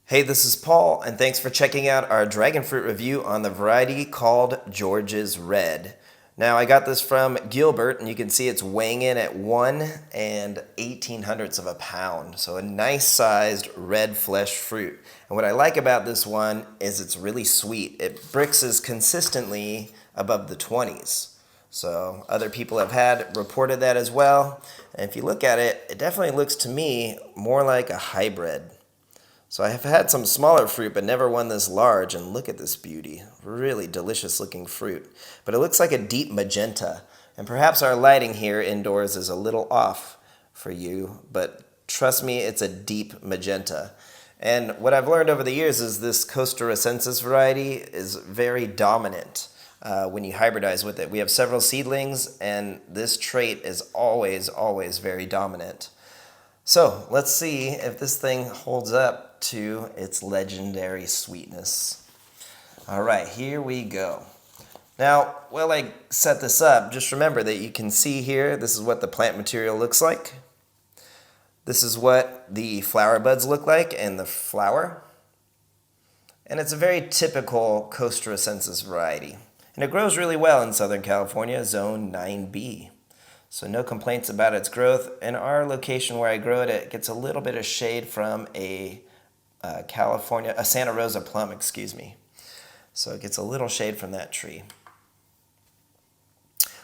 Hey, this is Paul, and thanks for checking out our dragon fruit review on the variety called George's Red. Now, I got this from Gilbert, and you can see it's weighing in at 1 1800ths of a pound. So a nice sized red flesh fruit. And what I like about this one is it's really sweet. It Brixes consistently above the 20s. So other people have reported that as well. And if you look at it, it definitely looks to me more like a hybrid. So I have had some smaller fruit, but never one this large, and look at this beauty. Really delicious looking fruit. But it looks like a deep magenta, and perhaps our lighting here indoors is a little off for you, but trust me, it's a deep magenta. And what I've learned over the years is this Costa Ricensis variety is very dominant when you hybridize with it. We have several seedlings, and this trait is always very dominant. So let's see if this thing holds up to its legendary sweetness. All right, here we go. Now, while I set this up, just remember that you can see here, this is what the plant material looks like. This is what the flower buds look like and the flower. And it's a very typical Costa Ricensis variety. And it grows really well in Southern California, Zone 9B. So no complaints about its growth. In our location where I grow it, it gets a little bit of shade from a Santa Rosa plum, excuse me. So it gets a little shade from that tree.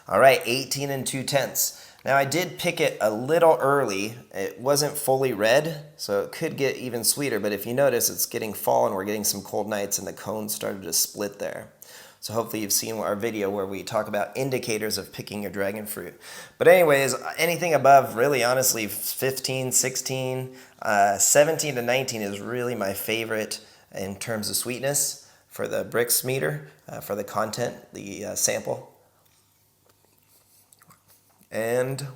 All right, 18 2/10. Now I did pick it a little early. It wasn't fully red, so it could get even sweeter, but if you notice, it's getting fall and we're getting some cold nights and the cones started to split there. So hopefully you've seen our video where we talk about indicators of picking your dragon fruit. But anyways, anything above, really honestly, 15, 16, 17 to 19 is really my favorite in terms of sweetness for the Brix meter, for the content, the sample. And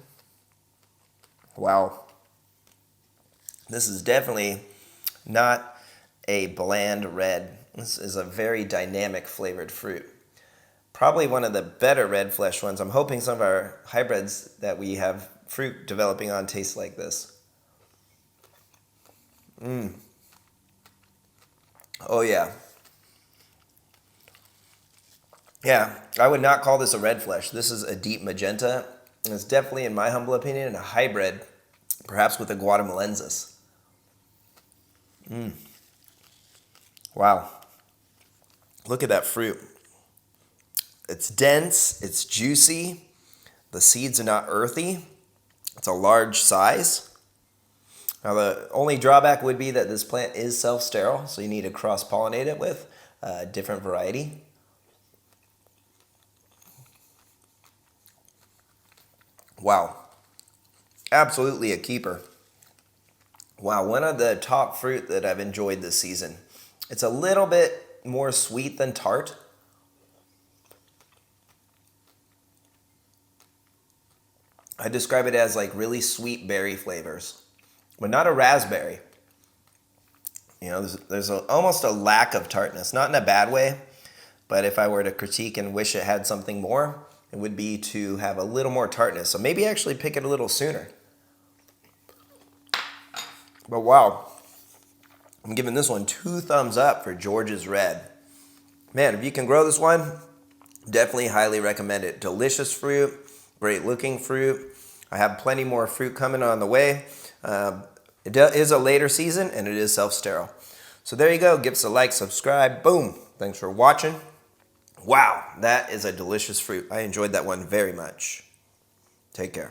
wow, this is definitely not a bland red. This is a very dynamic flavored fruit. Probably one of the better red flesh ones. I'm hoping some of our hybrids that we have fruit developing on taste like this. Oh yeah. Yeah, I would not call this a red flesh. This is a deep magenta. And it's definitely, in my humble opinion, a hybrid, perhaps with a Guatemalensis. Wow. Look at that fruit. It's dense, it's juicy, the seeds are not earthy, it's a large size. Now the only drawback would be that this plant is self-sterile, so you need to cross-pollinate it with a different variety. Wow, absolutely a keeper. Wow, one of the top fruit that I've enjoyed this season. It's a little bit more sweet than tart. I describe it as like really sweet berry flavors, but not a raspberry. You know, there's almost a lack of tartness, not in a bad way, but if I were to critique and wish it had something more, it would be to have a little more tartness. So maybe actually pick it a little sooner. But wow, I'm giving this one 2 thumbs up for George's Red. Man, if you can grow this one, definitely highly recommend it. Delicious fruit, great looking fruit. I have plenty more fruit coming on the way. It is a later season and it is self-sterile. So there you go. Give us a like, subscribe. Boom. Thanks for watching. Wow, that is a delicious fruit. I enjoyed that one very much. Take care.